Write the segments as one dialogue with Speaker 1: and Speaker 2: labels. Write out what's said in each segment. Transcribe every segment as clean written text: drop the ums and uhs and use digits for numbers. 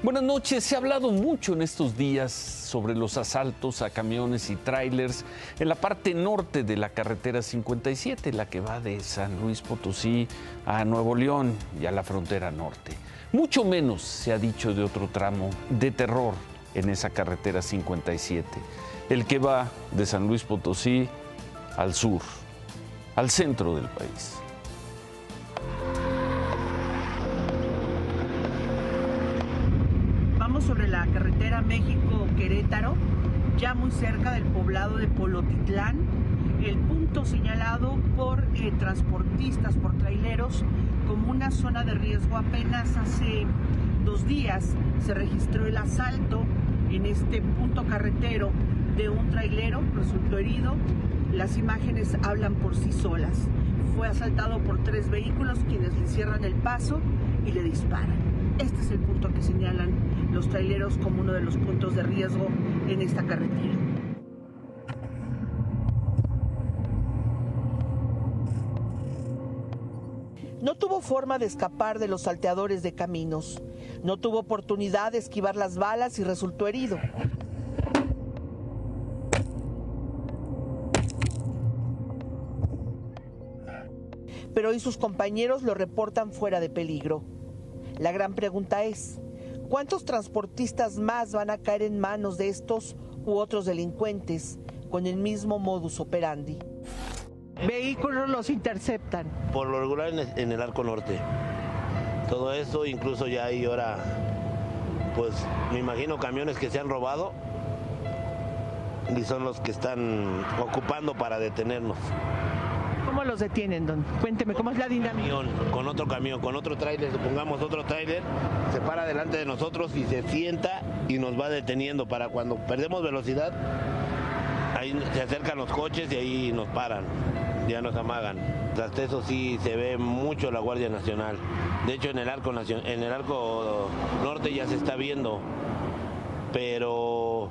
Speaker 1: Buenas noches. Se ha hablado mucho en estos días sobre los asaltos a camiones y tráilers en la parte norte de la carretera 57, la que va de San Luis Potosí a Nuevo León y a la frontera norte. Mucho menos se ha dicho de otro tramo de terror en esa carretera 57, el que va de San Luis Potosí al sur, al centro del país.
Speaker 2: Sobre la carretera México-Querétaro, ya muy cerca del poblado de Polotitlán, el punto señalado por transportistas, por traileros, como una zona de riesgo. Apenas hace 2 días se registró el asalto en este punto carretero de un trailero, resultó herido. Las imágenes hablan por sí solas. Fue asaltado por 3 vehículos, quienes le cierran el paso y le disparan. Este es el punto que señalan los traileros como uno de los puntos de riesgo en esta carretera. No tuvo forma de escapar de los salteadores de caminos. No tuvo oportunidad de esquivar las balas y resultó herido. Pero hoy sus compañeros lo reportan fuera de peligro. La gran pregunta es, ¿cuántos transportistas más van a caer en manos de estos u otros delincuentes con el mismo modus operandi? Vehículos los interceptan.
Speaker 3: Por lo regular en el arco norte. Todo esto, incluso ya hay ahora, pues me imagino camiones que se han robado y son los que están ocupando para detenernos.
Speaker 2: ¿Cómo los detienen, don? Cuénteme, ¿cómo es la dinámica?
Speaker 3: Con otro camión, con otro tráiler, supongamos otro tráiler, se para delante de nosotros y se sienta y nos va deteniendo para cuando perdemos velocidad, ahí se acercan los coches y ahí nos paran, ya nos amagan. Tras eso sí se ve mucho la Guardia Nacional. De hecho en el arco norte ya se está viendo, pero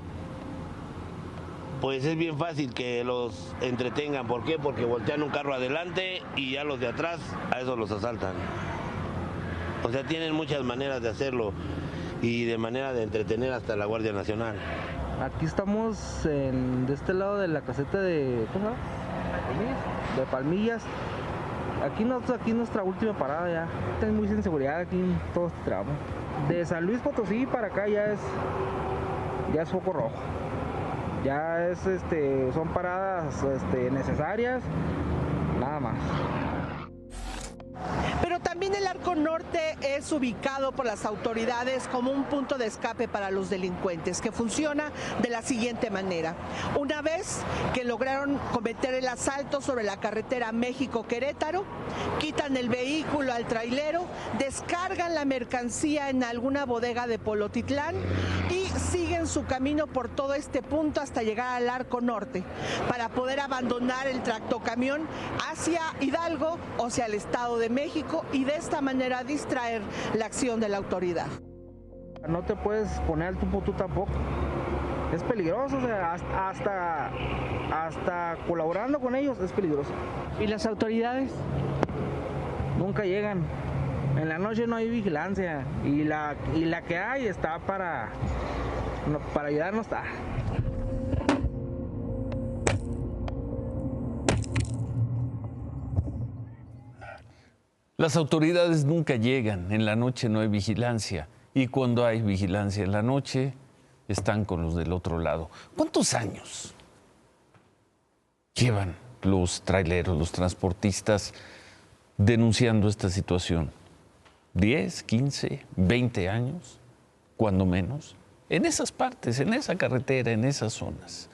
Speaker 3: pues es bien fácil que los entretengan. ¿Por qué? Porque voltean un carro adelante y ya los de atrás a esos los asaltan. O sea, tienen muchas maneras de hacerlo y de manera de entretener hasta la Guardia Nacional.
Speaker 4: Aquí estamos de este lado de la caseta de, ¿cómo se llama? De Palmillas. Aquí nuestra última parada ya. Está muy sin seguridad aquí en todo este tramo. De San Luis Potosí para acá ya es foco rojo. Ya son paradas necesarias, nada más.
Speaker 2: Pero también el arco norte es ubicado por las autoridades como un punto de escape para los delincuentes, que funciona de la siguiente manera. Una vez que lograron cometer el asalto sobre la carretera México-Querétaro, quitan el vehículo al trailero, descargan la mercancía en alguna bodega de Polotitlán y siguen su camino por todo este punto hasta llegar al arco norte, para poder abandonar el tractocamión hacia Hidalgo o hacia el Estado de México y de esta manera distraer la acción de la autoridad.
Speaker 4: No te puedes poner al tú tampoco. Es peligroso, o sea, hasta colaborando con ellos es peligroso.
Speaker 2: ¿Y las autoridades?
Speaker 4: Nunca llegan. En la noche no hay vigilancia y la que hay está para ayudar, no está.
Speaker 1: Las autoridades nunca llegan, en la noche no hay vigilancia y cuando hay vigilancia en la noche están con los del otro lado. ¿Cuántos años llevan los traileros, los transportistas denunciando esta situación? ¿10, 15, 20 años? Cuando menos. En esas partes, en esa carretera, en esas zonas.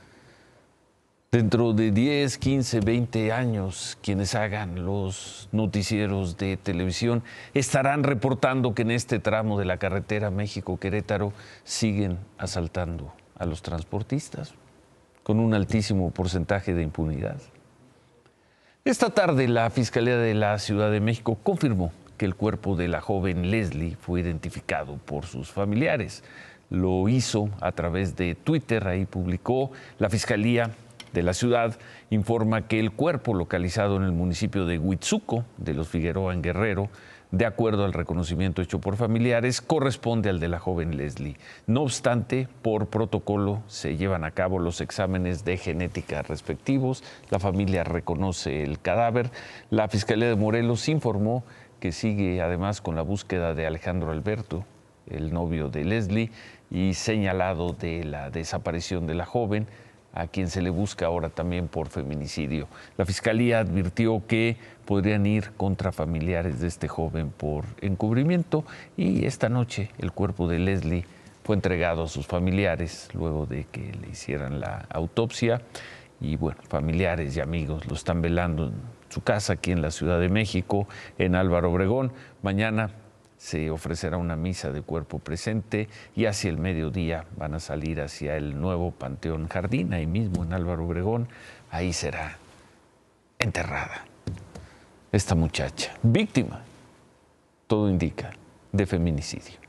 Speaker 1: Dentro de 10, 15, 20 años, quienes hagan los noticieros de televisión estarán reportando que en este tramo de la carretera México-Querétaro siguen asaltando a los transportistas con un altísimo porcentaje de impunidad. Esta tarde, la Fiscalía de la Ciudad de México confirmó que el cuerpo de la joven Leslie fue identificado por sus familiares. Lo hizo a través de Twitter, ahí publicó. La Fiscalía de la ciudad informa que el cuerpo localizado en el municipio de Huitzuco, de los Figueroa en Guerrero, De acuerdo al reconocimiento hecho por familiares, corresponde al de la joven Leslie. No obstante, por protocolo se llevan a cabo los exámenes de genética respectivos. La familia reconoce el cadáver. La Fiscalía de Morelos informó que sigue además con la búsqueda de Alejandro Alberto, el novio de Leslie, y señalado de la desaparición de la joven, a quien se le busca ahora también por feminicidio. La Fiscalía advirtió que podrían ir contra familiares de este joven por encubrimiento, y esta noche el cuerpo de Leslie fue entregado a sus familiares luego de que le hicieran la autopsia. Y bueno, familiares y amigos lo están velando en su casa aquí en la Ciudad de México, en Álvaro Obregón. Mañana se ofrecerá una misa de cuerpo presente y hacia el mediodía van a salir hacia el nuevo Panteón Jardín, ahí mismo en Álvaro Obregón. Ahí será enterrada esta muchacha, víctima, todo indica, de feminicidio.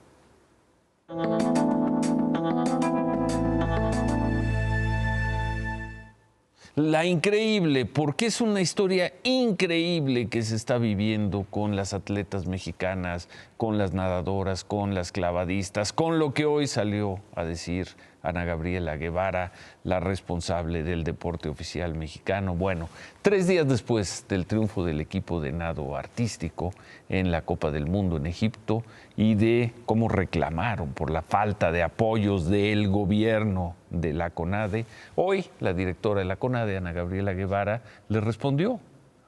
Speaker 1: La increíble, porque es una historia increíble que se está viviendo con las atletas mexicanas, con las nadadoras, con las clavadistas, con lo que hoy salió a decir Ana Gabriela Guevara, la responsable del deporte oficial mexicano. Bueno, 3 días después del triunfo del equipo de nado artístico en la Copa del Mundo en Egipto y de cómo reclamaron por la falta de apoyos del gobierno de la CONADE, hoy la directora de la CONADE, Ana Gabriela Guevara, le respondió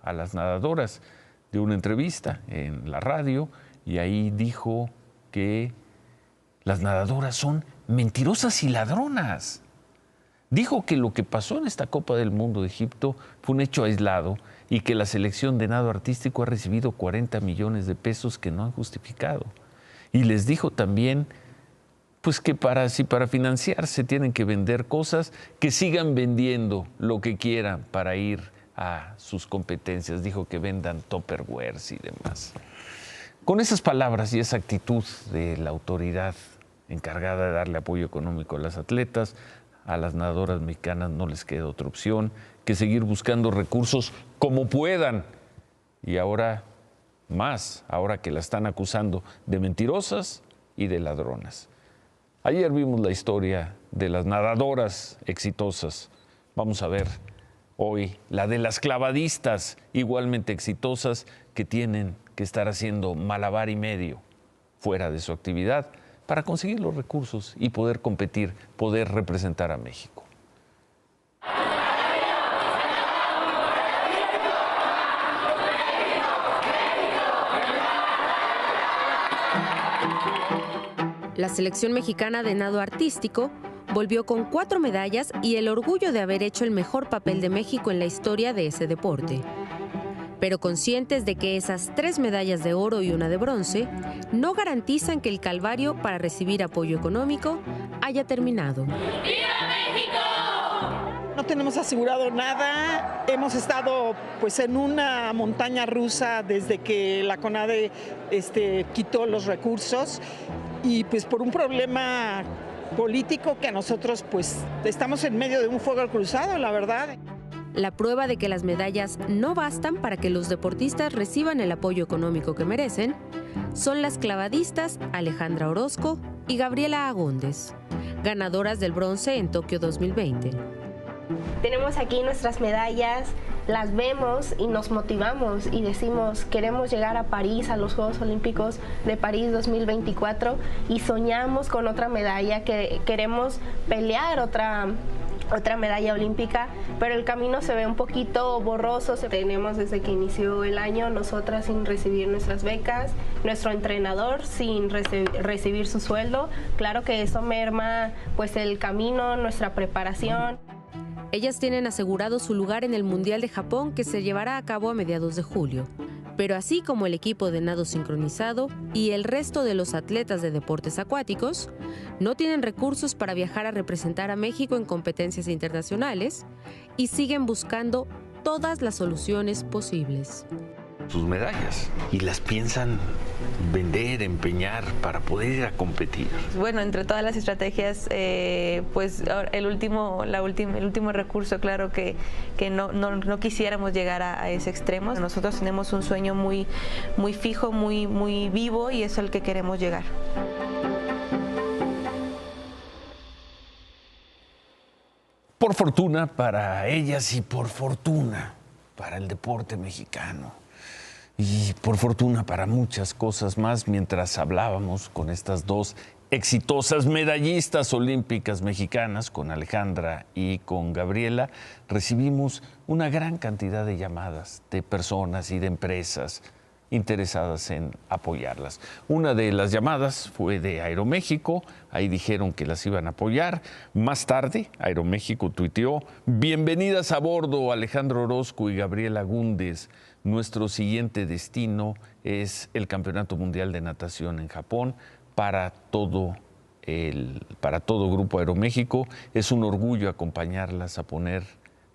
Speaker 1: a las nadadoras de una entrevista en la radio, y ahí dijo que las nadadoras son mentirosas y ladronas. Dijo que lo que pasó en esta Copa del Mundo de Egipto fue un hecho aislado y que la selección de nado artístico ha recibido 40 millones de pesos que no han justificado. Y les dijo también pues que si para financiarse tienen que vender cosas, que sigan vendiendo lo que quieran para ir a sus competencias. Dijo que vendan Tupperwares y demás. Con esas palabras y esa actitud de la autoridad encargada de darle apoyo económico a las atletas, a las nadadoras mexicanas no les queda otra opción que seguir buscando recursos como puedan. Y ahora más, ahora que la están acusando de mentirosas y de ladronas. Ayer vimos la historia de las nadadoras exitosas. Vamos a ver hoy la de las clavadistas igualmente exitosas que tienen que estar haciendo malabar y medio fuera de su actividad para conseguir los recursos y poder competir, poder representar a México.
Speaker 5: La selección mexicana de nado artístico volvió con 4 medallas y el orgullo de haber hecho el mejor papel de México en la historia de ese deporte. Pero conscientes de que esas 3 medallas de oro y una de bronce no garantizan que el calvario para recibir apoyo económico haya terminado.
Speaker 6: ¡Viva México!
Speaker 7: No tenemos asegurado nada, hemos estado pues en una montaña rusa desde que la CONADE quitó los recursos, y pues por un problema político que nosotros pues estamos en medio de un fuego cruzado, la verdad.
Speaker 5: La prueba de que las medallas no bastan para que los deportistas reciban el apoyo económico que merecen son las clavadistas Alejandra Orozco y Gabriela Agúndez, ganadoras del bronce en Tokio 2020.
Speaker 8: Tenemos aquí nuestras medallas, las vemos y nos motivamos y decimos queremos llegar a París, a los Juegos Olímpicos de París 2024, y soñamos con otra medalla, que queremos pelear otra medalla olímpica, pero el camino se ve un poquito borroso. Tenemos desde que inició el año nosotras sin recibir nuestras becas, nuestro entrenador sin recibir su sueldo. Claro que eso merma pues el camino, nuestra preparación.
Speaker 5: Ellas tienen asegurado su lugar en el Mundial de Japón, que se llevará a cabo a mediados de julio. Pero así como el equipo de nado sincronizado y el resto de los atletas de deportes acuáticos, no tienen recursos para viajar a representar a México en competencias internacionales y siguen buscando todas las soluciones posibles.
Speaker 1: sus medallas y las piensan vender, empeñar para poder ir a competir.
Speaker 6: Bueno, entre todas las estrategias, pues el último recurso, claro que no quisiéramos llegar a ese extremo. Nosotros tenemos un sueño muy fijo, muy vivo, y es al que queremos llegar.
Speaker 1: Por fortuna para ellas y por fortuna para el deporte mexicano. Y por fortuna para muchas cosas más, mientras hablábamos con estas dos exitosas medallistas olímpicas mexicanas, con Alejandra y con Gabriela, recibimos una gran cantidad de llamadas de personas y de empresas interesadas en apoyarlas. Una de las llamadas fue de Aeroméxico, ahí dijeron que las iban a apoyar. Más tarde, Aeroméxico tuiteó: bienvenidas a bordo, Alejandro Orozco y Gabriela Gúndez. Nuestro siguiente destino es el Campeonato Mundial de Natación en Japón. Para todo Grupo Aeroméxico es un orgullo acompañarlas a poner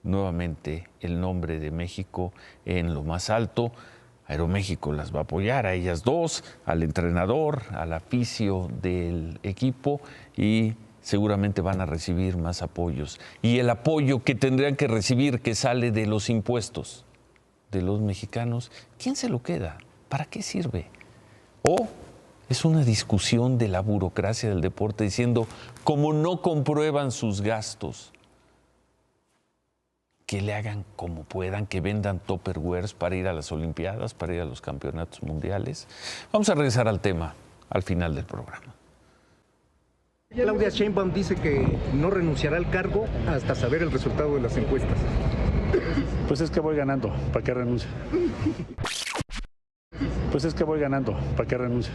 Speaker 1: nuevamente el nombre de México en lo más alto. Aeroméxico las va a apoyar a ellas dos, al entrenador, al aficio del equipo, y seguramente van a recibir más apoyos. Y el apoyo que tendrían que recibir, que sale de los impuestos de los mexicanos, ¿quién se lo queda? ¿Para qué sirve? O es una discusión de la burocracia del deporte diciendo, como no comprueban sus gastos, que le hagan como puedan, que vendan tupperwares para ir a las Olimpiadas, para ir a los campeonatos mundiales. Vamos a regresar al tema al final del programa.
Speaker 9: Claudia Sheinbaum dice que no renunciará al cargo hasta saber el resultado de las encuestas.
Speaker 10: Pues es que voy ganando, ¿para qué renuncia? Pues es que voy ganando, ¿para qué renuncia?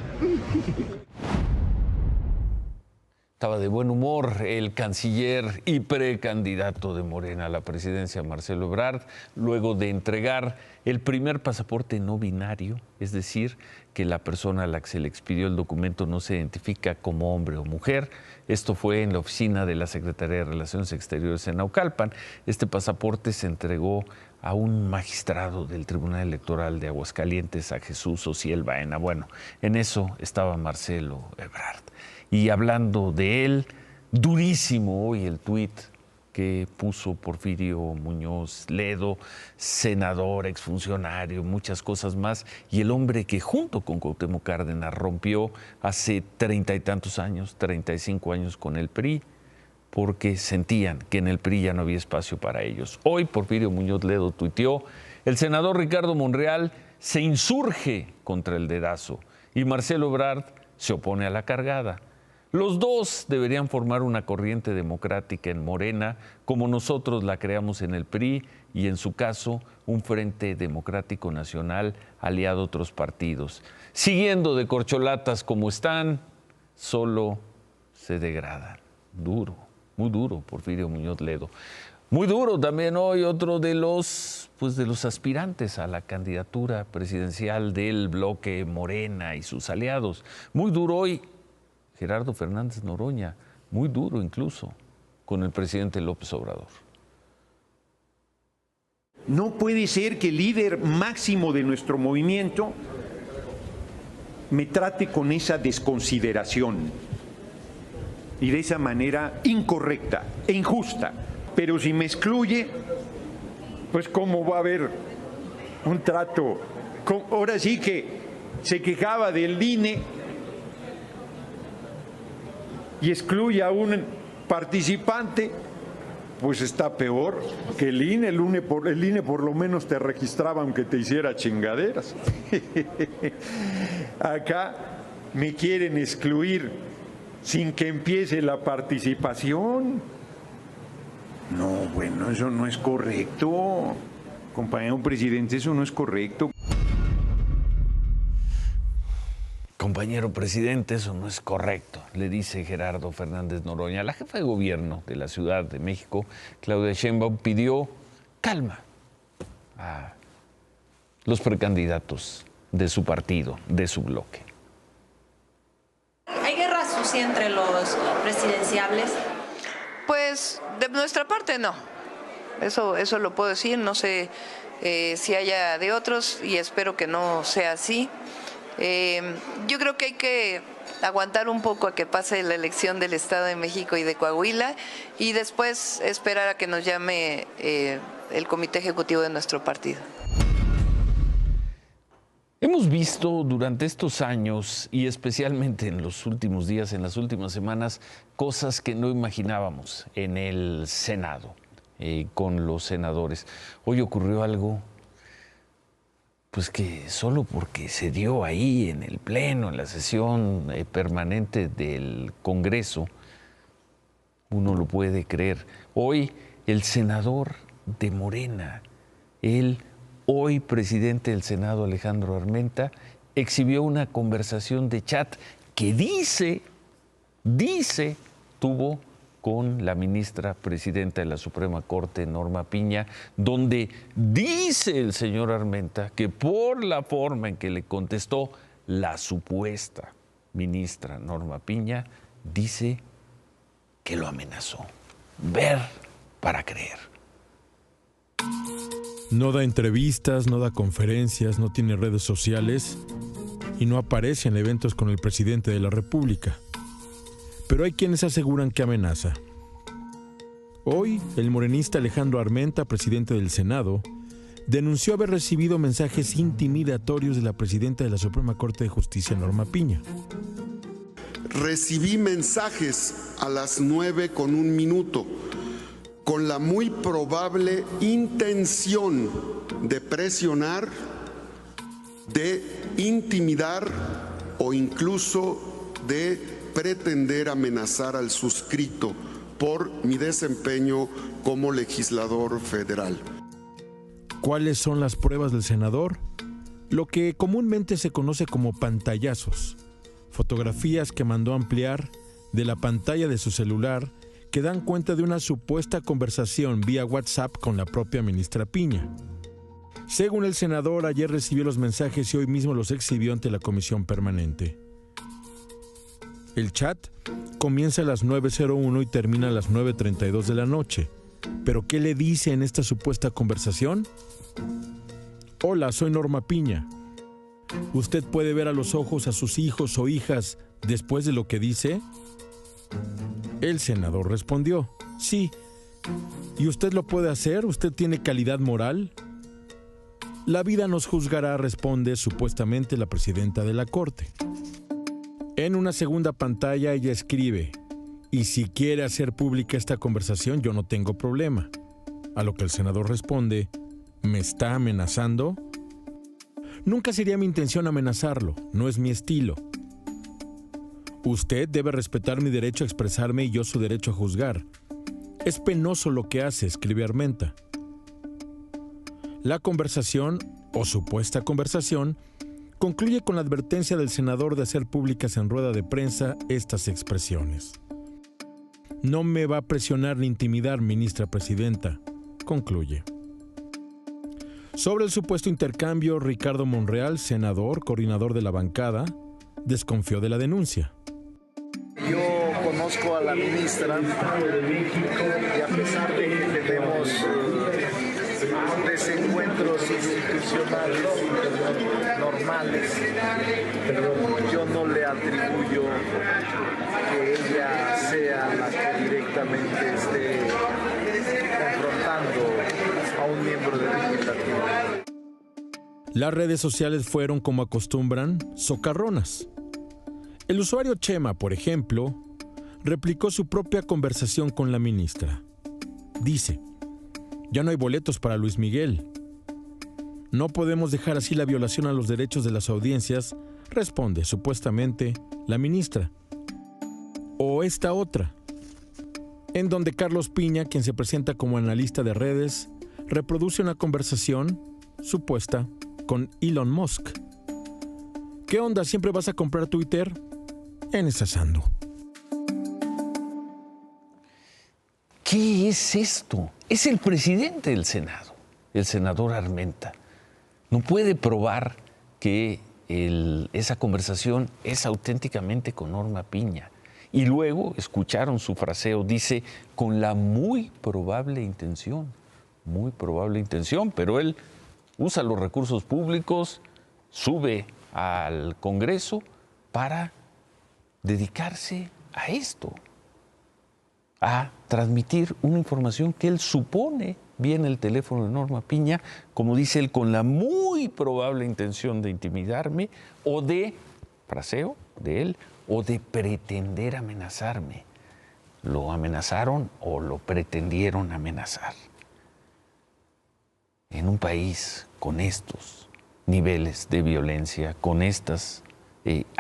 Speaker 1: Estaba de buen humor el canciller y precandidato de Morena a la presidencia, Marcelo Ebrard, luego de entregar el primer pasaporte no binario, es decir, que la persona a la que se le expidió el documento no se identifica como hombre o mujer. Esto fue en la oficina de la Secretaría de Relaciones Exteriores en Naucalpan. Este pasaporte se entregó a un magistrado del Tribunal Electoral de Aguascalientes, a Jesús Ociel Baena. Bueno, en eso estaba Marcelo Ebrard. Y hablando de él, durísimo hoy el tuit que puso Porfirio Muñoz Ledo, senador, exfuncionario, muchas cosas más, y el hombre que junto con Cuauhtémoc Cárdenas rompió hace 30 y tantos años, 35 años con el PRI, porque sentían que en el PRI ya no había espacio para ellos. Hoy Porfirio Muñoz Ledo tuiteó: el senador Ricardo Monreal se insurge contra el dedazo y Marcelo Ebrard se opone a la cargada. Los dos deberían formar una corriente democrática en Morena, como nosotros la creamos en el PRI, y en su caso, un Frente Democrático Nacional aliado a otros partidos. Siguiendo de corcholatas como están, solo se degradan. Duro, muy duro, Porfirio Muñoz Ledo. Muy duro también hoy otro de los aspirantes a la candidatura presidencial del bloque Morena y sus aliados. Muy duro hoy Gerardo Fernández Noroña, muy duro incluso con el presidente López Obrador.
Speaker 11: No puede ser que el líder máximo de nuestro movimiento me trate con esa desconsideración y de esa manera incorrecta e injusta. Pero si me excluye, pues cómo va a haber un trato. Ahora sí que se quejaba del INE y excluye a un participante, pues está peor que el INE. El INE por lo menos te registraba aunque te hiciera chingaderas. Acá me quieren excluir sin que empiece la participación. No, bueno, eso no es correcto. Compañero presidente, eso no es correcto.
Speaker 1: Compañero presidente, eso no es correcto, le dice Gerardo Fernández Noroña. La jefa de gobierno de la Ciudad de México, Claudia Sheinbaum, pidió calma a los precandidatos de su partido, de su bloque.
Speaker 12: ¿Hay guerra sucia entre los presidenciables?
Speaker 13: Pues de nuestra parte no.
Speaker 6: Eso lo puedo decir, no sé si haya de otros y espero que no sea así. Yo creo que hay que aguantar un poco a que pase la elección del Estado de México y de Coahuila y después esperar a que nos llame el comité ejecutivo de nuestro partido.
Speaker 1: Hemos visto durante estos años y especialmente en los últimos días, en las últimas semanas, cosas que no imaginábamos en el Senado, con los senadores. Hoy ocurrió algo, pues que solo porque se dio ahí en el Pleno, en la sesión permanente del Congreso, uno lo puede creer. Hoy el senador de Morena, hoy presidente del Senado, Alejandro Armenta, exhibió una conversación de chat que dice, tuvo con la ministra presidenta de la Suprema Corte, Norma Piña, donde dice el señor Armenta que por la forma en que le contestó la supuesta ministra Norma Piña, dice que lo amenazó. Ver para creer.
Speaker 12: No da entrevistas, no da conferencias, no tiene redes sociales y no aparece en eventos con el presidente de la República. Pero hay quienes aseguran que amenaza. Hoy, el morenista Alejandro Armenta, presidente del Senado, denunció haber recibido mensajes intimidatorios de la presidenta de la Suprema Corte de Justicia, Norma Piña.
Speaker 13: Recibí mensajes a las 9:01 con la muy probable intención de presionar, de intimidar o incluso de pretender amenazar al suscrito por mi desempeño como legislador federal.
Speaker 12: ¿Cuáles son las pruebas del senador? Lo que comúnmente se conoce como pantallazos, fotografías que mandó ampliar de la pantalla de su celular que dan cuenta de una supuesta conversación vía WhatsApp con la propia ministra Piña. Según el senador, ayer recibió los mensajes y hoy mismo los exhibió ante la comisión permanente. El chat comienza a las 9:01 y termina a las 9:32 de la noche. ¿Pero qué le dice en esta supuesta conversación? Hola, soy Norma Piña. ¿Usted puede ver a los ojos a sus hijos o hijas después de lo que dice? El senador respondió, sí. ¿Y usted lo puede hacer? ¿Usted tiene calidad moral? La vida nos juzgará, responde supuestamente la presidenta de la Corte. En una segunda pantalla ella escribe, y si quiere hacer pública esta conversación yo no tengo problema. A lo que el senador responde, ¿me está amenazando? Nunca sería mi intención amenazarlo, no es mi estilo. Usted debe respetar mi derecho a expresarme y yo su derecho a juzgar. Es penoso lo que hace, escribe Armenta. La conversación, o supuesta conversación, concluye con la advertencia del senador de hacer públicas en rueda de prensa estas expresiones. No me va a presionar ni intimidar, ministra presidenta, concluye. Sobre el supuesto intercambio, Ricardo Monreal, senador, coordinador de la bancada, desconfió de la denuncia.
Speaker 14: Yo conozco a la ministra y a pesar de que tenemos desencuentros institucionales normales, yo no le atribuyo que ella sea la que directamente esté confrontando a un miembro del legislativo.
Speaker 12: Las redes sociales fueron, como acostumbran, socarronas. El usuario Chema, por ejemplo, replicó su propia conversación con la ministra. Dice, ya no hay boletos para Luis Miguel. No podemos dejar así la violación a los derechos de las audiencias, responde supuestamente la ministra. O esta otra, en donde Carlos Piña, quien se presenta como analista de redes, reproduce una conversación supuesta con Elon Musk. ¿Qué onda? ¿Siempre vas a comprar Twitter? En esas ando.
Speaker 1: ¿Qué es esto? Es el presidente del Senado, el senador Armenta. No puede probar que esa conversación es auténticamente con Norma Piña. Y luego escucharon su fraseo, dice, con la muy probable intención. muy probable intención, pero él usa los recursos públicos, sube al Congreso para dedicarse a esto, a transmitir una información que él supone viene el teléfono de Norma Piña, como dice él, con la muy probable intención de intimidarme o de, fraseo de él, o de pretender amenazarme. Lo amenazaron o lo pretendieron amenazar. En un país con estos niveles de violencia, con estos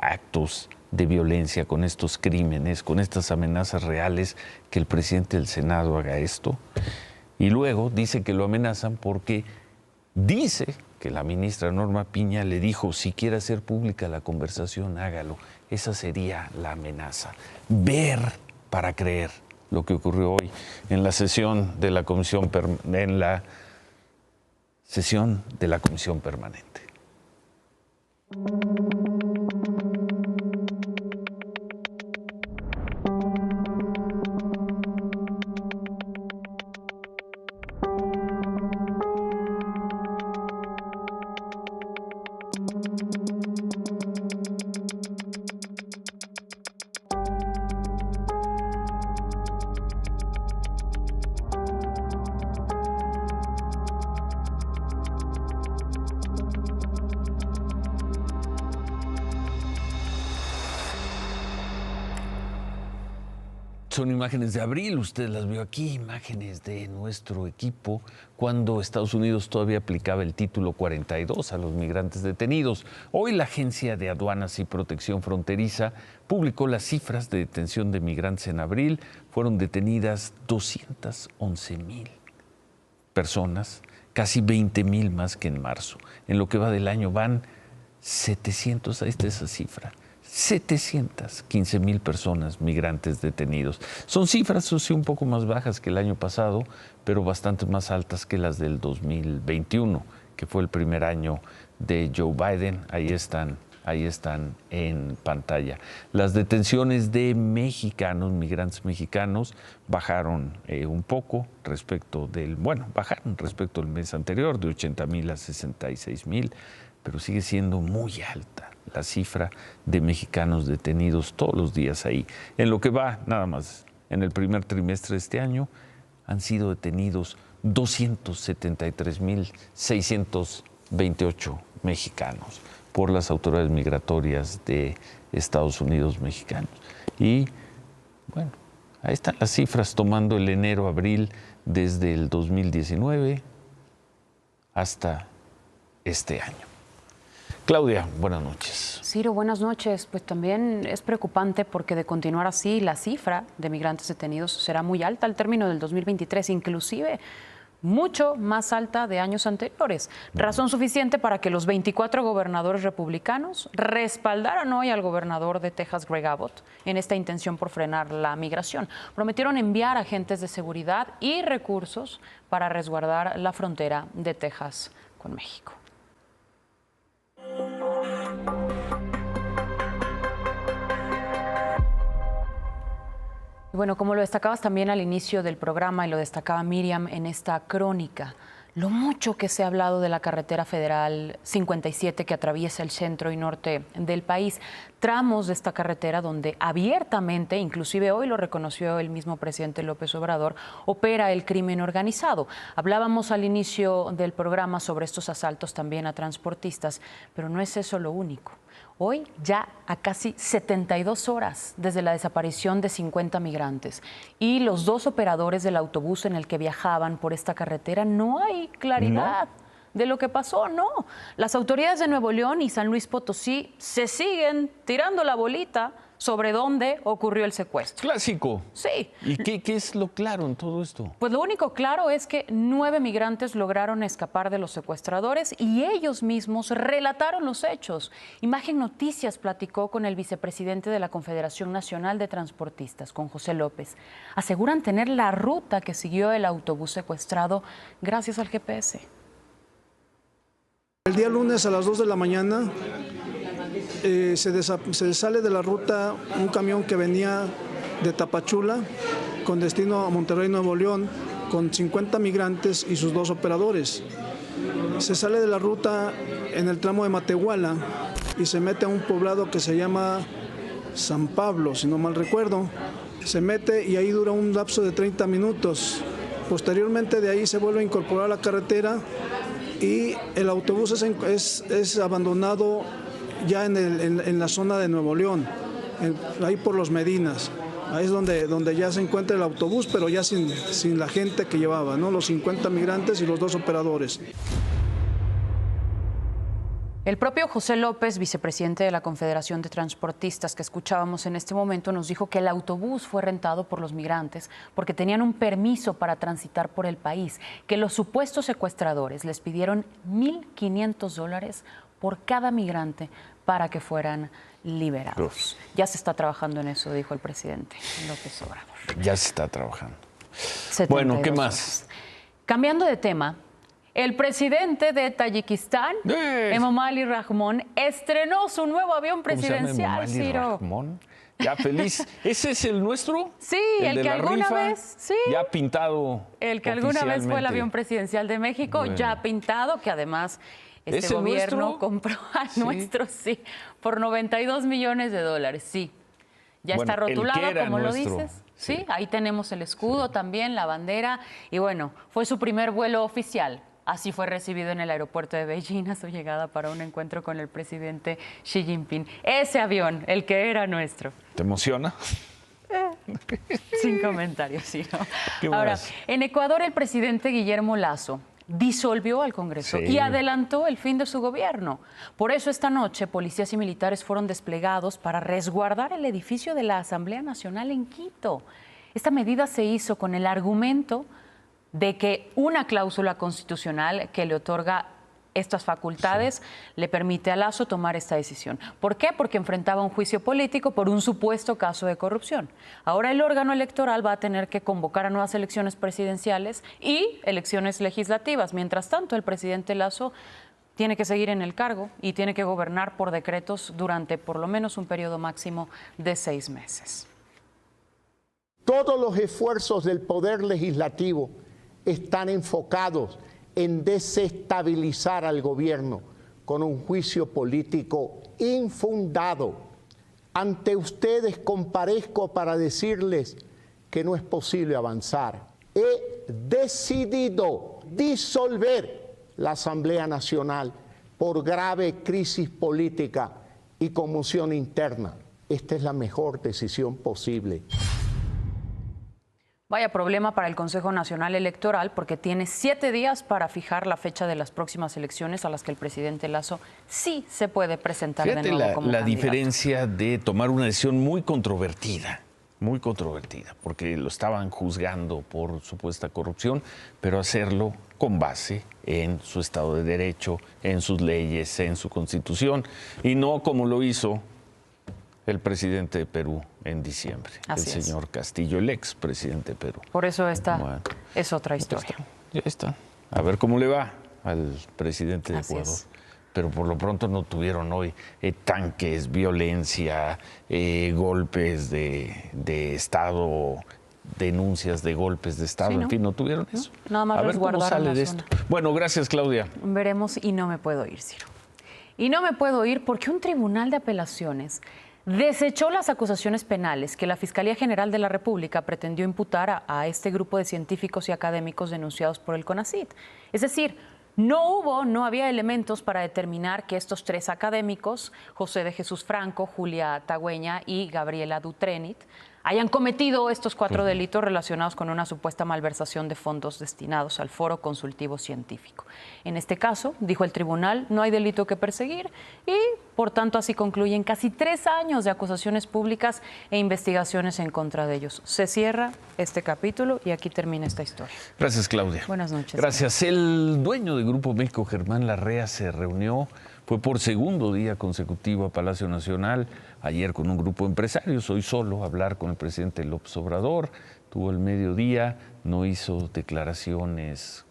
Speaker 1: actos de violencia, con estos crímenes, con estas amenazas reales, que el presidente del Senado haga esto. Y luego dice que lo amenazan porque dice que la ministra Norma Piña le dijo, si quiere hacer pública la conversación, hágalo. Esa sería la amenaza. Ver para creer, lo que ocurrió hoy en la sesión de la Comisión Permanente. Son imágenes de abril, usted las vio aquí, imágenes de nuestro equipo cuando Estados Unidos todavía aplicaba el título 42 a los migrantes detenidos. Hoy la Agencia de Aduanas y Protección Fronteriza publicó las cifras de detención de migrantes en abril. Fueron detenidas 211,000 personas, casi 20,000 más que en marzo. En lo que va del año van 700, ahí está esa cifra. 715,000 personas migrantes detenidos. Son cifras, eso sí, un poco más bajas que el año pasado, pero bastante más altas que las del 2021, que fue el primer año de Joe Biden. Ahí están en pantalla. Las detenciones de mexicanos, migrantes mexicanos, bajaron un poco bajaron respecto al mes anterior, de 80,000 a 66,000, pero sigue siendo muy alta la cifra de mexicanos detenidos todos los días ahí. En lo que va, nada más, en el primer trimestre de este año, han sido detenidos 273,628 mexicanos por las autoridades migratorias de Estados Unidos mexicanos. Y, bueno, ahí están las cifras tomando el enero-abril desde el 2019 hasta este año. Claudia, buenas noches.
Speaker 15: Ciro, buenas noches. Pues también es preocupante porque de continuar así, la cifra de migrantes detenidos será muy alta al término del 2023, inclusive mucho más alta de años anteriores. Razón suficiente para que los 24 gobernadores republicanos respaldaran hoy al gobernador de Texas, Greg Abbott, en esta intención por frenar la migración. Prometieron enviar agentes de seguridad y recursos para resguardar la frontera de Texas con México. Bueno, como lo destacabas también al inicio del programa y lo destacaba Miriam en esta crónica, lo mucho que se ha hablado de la carretera federal 57 que atraviesa el centro y norte del país, tramos de esta carretera donde abiertamente, inclusive hoy lo reconoció el mismo presidente López Obrador, opera el crimen organizado. Hablábamos al inicio del programa sobre estos asaltos también a transportistas, pero no es eso lo único. Hoy, ya a casi 72 horas desde la desaparición de 50 migrantes y los dos operadores del autobús en el que viajaban por esta carretera, no hay claridad de lo que pasó, no. Las autoridades de Nuevo León y San Luis Potosí se siguen tirando la bolita sobre dónde ocurrió el secuestro.
Speaker 1: Clásico.
Speaker 15: Sí.
Speaker 1: ¿Y qué es lo claro en todo esto?
Speaker 15: Pues lo único claro es que 9 migrantes lograron escapar de los secuestradores y ellos mismos relataron los hechos. Imagen Noticias platicó con el vicepresidente de la Confederación Nacional de Transportistas, con José López. Aseguran tener la ruta que siguió el autobús secuestrado gracias al GPS.
Speaker 16: El día lunes a las 2 de la mañana se sale de la ruta un camión que venía de Tapachula con destino a Monterrey, Nuevo León, con 50 migrantes y sus 2 operadores. Se sale de la ruta en el tramo de Matehuala y se mete a un poblado que se llama San Pablo, si no mal recuerdo. Se mete y ahí dura un lapso de 30 minutos. Posteriormente de ahí se vuelve a incorporar a la carretera y el autobús es abandonado ya en la zona de Nuevo León, ahí por los Medinas. Ahí es donde ya se encuentra el autobús, pero ya sin la gente que llevaba, ¿no? Los 50 migrantes y los 2 operadores.
Speaker 15: El propio José López, vicepresidente de la Confederación de Transportistas que escuchábamos en este momento, nos dijo que el autobús fue rentado por los migrantes porque tenían un permiso para transitar por el país, que los supuestos secuestradores les pidieron $1,500 por cada migrante para que fueran liberados. Ya se está trabajando en eso, dijo el presidente López Obrador.
Speaker 1: Ya se está trabajando. Bueno, ¿qué más?
Speaker 15: Cambiando de tema, el presidente de Tayikistán, Emomali Rahmon, estrenó su nuevo avión presidencial, Ciro.
Speaker 1: Rahmon? Ya feliz. ¿Ese es el nuestro?
Speaker 15: Sí, el que alguna vez, sí.
Speaker 1: Ya pintado.
Speaker 15: El que alguna vez fue el avión presidencial de México, ya pintado, que además este gobierno compró al nuestro, sí, por $92 millones, sí. Ya está rotulado, como lo dices. Sí, ahí tenemos el escudo también, la bandera, y bueno, fue su primer vuelo oficial. Así fue recibido en el aeropuerto de Beijing a su llegada para un encuentro con el presidente Xi Jinping. Ese avión, el que era nuestro.
Speaker 1: ¿Te emociona?
Speaker 15: Sin comentarios, sí, ¿no? Ahora, en Ecuador el presidente Guillermo Lasso disolvió al Congreso y adelantó el fin de su gobierno. Por eso esta noche policías y militares fueron desplegados para resguardar el edificio de la Asamblea Nacional en Quito. Esta medida se hizo con el argumento de que una cláusula constitucional que le otorga estas facultades le permite a Lasso tomar esta decisión. ¿Por qué? Porque enfrentaba un juicio político por un supuesto caso de corrupción. Ahora el órgano electoral va a tener que convocar a nuevas elecciones presidenciales y elecciones legislativas. Mientras tanto, el presidente Lasso tiene que seguir en el cargo y tiene que gobernar por decretos durante por lo menos un periodo máximo de 6 meses.
Speaker 17: Todos los esfuerzos del Poder Legislativo están enfocados en desestabilizar al gobierno con un juicio político infundado. Ante ustedes comparezco para decirles que no es posible avanzar. He decidido disolver la Asamblea Nacional por grave crisis política y conmoción interna. Esta es la mejor decisión posible.
Speaker 15: Vaya problema para el Consejo Nacional Electoral porque tiene 7 días para fijar la fecha de las próximas elecciones a las que el presidente Lasso sí se puede presentar de nuevo como
Speaker 1: la
Speaker 15: candidato.
Speaker 1: Diferencia de tomar una decisión muy controvertida, porque lo estaban juzgando por supuesta corrupción, pero hacerlo con base en su Estado de Derecho, en sus leyes, en su Constitución, y no como lo hizo el presidente de Perú en diciembre, el señor Castillo, el ex presidente de Perú.
Speaker 15: Por eso esta es otra historia.
Speaker 1: Ya está. A ver cómo le va al presidente de Ecuador. Pero por lo pronto no tuvieron hoy tanques, violencia, golpes de Estado, denuncias de golpes de Estado, en fin, no tuvieron eso.
Speaker 15: Nada más
Speaker 1: a ver cómo sale de
Speaker 15: zona.
Speaker 1: esto. Bueno, gracias, Claudia.
Speaker 15: Veremos, y no me puedo ir, Ciro. Y no me puedo ir porque un tribunal de apelaciones desechó las acusaciones penales que la Fiscalía General de la República pretendió imputar a este grupo de científicos y académicos denunciados por el CONACYT. Es decir, no había elementos para determinar que estos 3 académicos, José de Jesús Franco, Julia Tagüeña y Gabriela Dutrenit, hayan cometido estos 4 delitos relacionados con una supuesta malversación de fondos destinados al Foro Consultivo Científico. En este caso, dijo el tribunal, no hay delito que perseguir y, por tanto, así concluyen casi 3 años de acusaciones públicas e investigaciones en contra de ellos. Se cierra este capítulo y aquí termina esta historia.
Speaker 1: Gracias, Claudia.
Speaker 15: Buenas noches.
Speaker 1: Gracias. El dueño del Grupo México, Germán Larrea, se reunió, fue por segundo día consecutivo a Palacio Nacional, ayer con un grupo de empresarios, hoy solo, a hablar con el presidente López Obrador. Tuvo el mediodía, no hizo declaraciones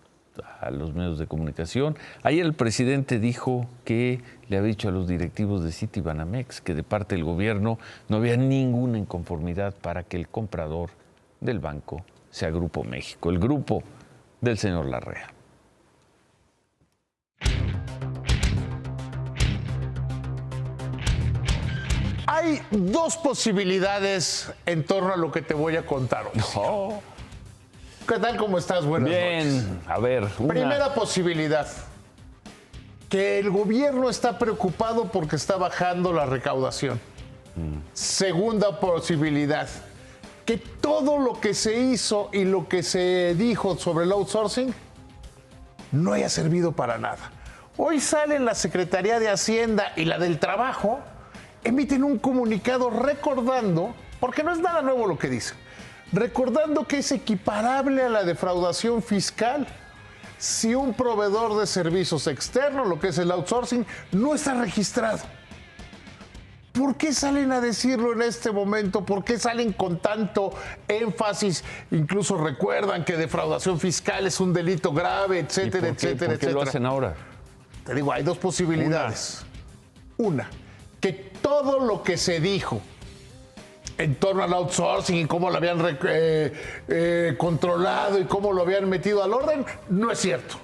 Speaker 1: a los medios de comunicación. Ayer el presidente dijo que le había dicho a los directivos de Citibanamex que de parte del gobierno no había ninguna inconformidad para que el comprador del banco sea Grupo México, el grupo del señor Larrea.
Speaker 17: Hay dos posibilidades en torno a lo que te voy a contar hoy.
Speaker 1: Oh.
Speaker 17: ¿Qué tal? ¿Cómo estás? Buenas noches.
Speaker 1: Bien, a ver.
Speaker 17: Primera posibilidad, que el gobierno está preocupado porque está bajando la recaudación. Segunda posibilidad, que todo lo que se hizo y lo que se dijo sobre el outsourcing no haya servido para nada. Hoy salen la Secretaría de Hacienda y la del Trabajo, emiten un comunicado recordando, porque no es nada nuevo lo que dicen, recordando que es equiparable a la defraudación fiscal si un proveedor de servicios externos, lo que es el outsourcing, no está registrado. ¿Por qué salen a decirlo en este momento? ¿Por qué salen con tanto énfasis? Incluso recuerdan que defraudación fiscal es un delito grave, etcétera, etcétera,
Speaker 1: ¿Por qué lo hacen ahora?
Speaker 17: Te digo, hay dos posibilidades. Una, que todo lo que se dijo en torno al outsourcing y cómo lo habían controlado y cómo lo habían metido al orden, no es cierto.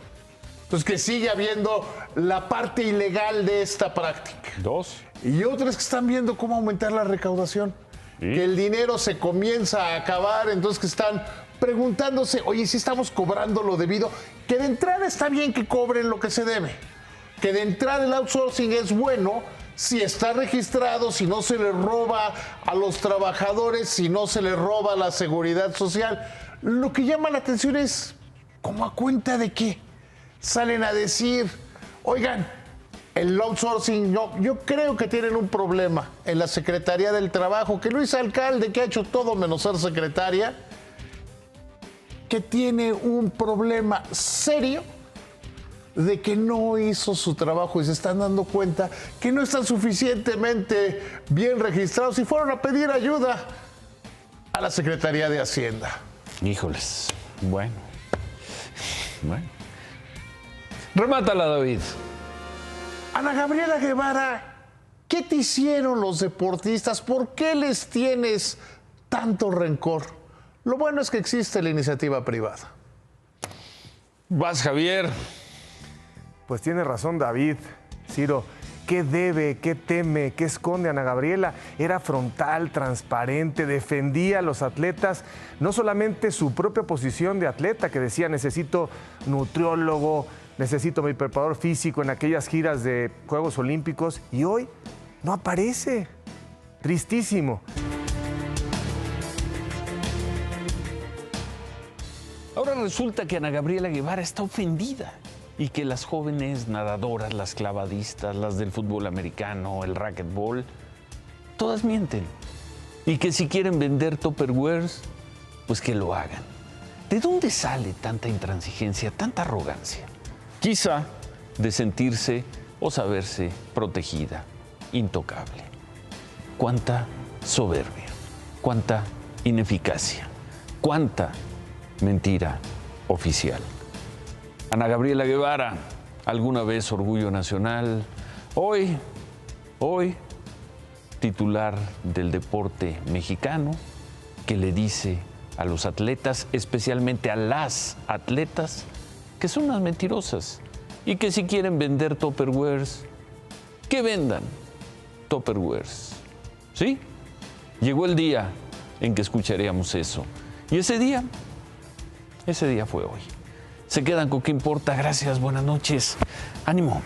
Speaker 17: Entonces, que sigue habiendo la parte ilegal de esta práctica.
Speaker 1: Dos.
Speaker 17: Y otras que están viendo cómo aumentar la recaudación. ¿Sí? Que el dinero se comienza a acabar, entonces que están preguntándose, oye, si estamos cobrando lo debido, que de entrada está bien que cobren lo que se debe. Que de entrada el outsourcing es bueno si está registrado, si no se le roba a los trabajadores, si no se le roba a la seguridad social. Lo que llama la atención es, ¿cómo a cuenta de qué? Salen a decir, oigan, el outsourcing, no, yo creo que tienen un problema en la Secretaría del Trabajo, que Luis Alcalde, que ha hecho todo menos ser secretaria, que tiene un problema serio de que no hizo su trabajo y se están dando cuenta que no están suficientemente bien registrados y fueron a pedir ayuda a la Secretaría de Hacienda.
Speaker 1: Híjoles, bueno. Remátala, David.
Speaker 17: Ana Gabriela Guevara, ¿qué te hicieron los deportistas? ¿Por qué les tienes tanto rencor? Lo bueno es que existe la iniciativa privada.
Speaker 1: Vas, Javier.
Speaker 18: Pues tiene razón David, Ciro. ¿Qué debe, qué teme, qué esconde Ana Gabriela? Era frontal, transparente, defendía a los atletas, no solamente su propia posición de atleta, que decía necesito nutriólogo, necesito mi preparador físico en aquellas giras de Juegos Olímpicos, y hoy no aparece. Tristísimo.
Speaker 1: Ahora resulta que Ana Gabriela Guevara está ofendida y que las jóvenes nadadoras, las clavadistas, las del fútbol americano, el racquetball, todas mienten. Y que si quieren vender Tupperwares, pues que lo hagan. ¿De dónde sale tanta intransigencia, tanta arrogancia? Quizá de sentirse o saberse protegida, intocable. Cuánta soberbia, cuánta ineficacia, cuánta mentira oficial. Ana Gabriela Guevara, alguna vez orgullo nacional, hoy titular del deporte mexicano, que le dice a los atletas, especialmente a las atletas, que son unas mentirosas y que si quieren vender Tupperwares, que vendan Tupperwares. ¿Sí? Llegó el día en que escucharíamos eso. Y ese día fue hoy. Se quedan con ¿Qué importa? Gracias, buenas noches. Ánimo.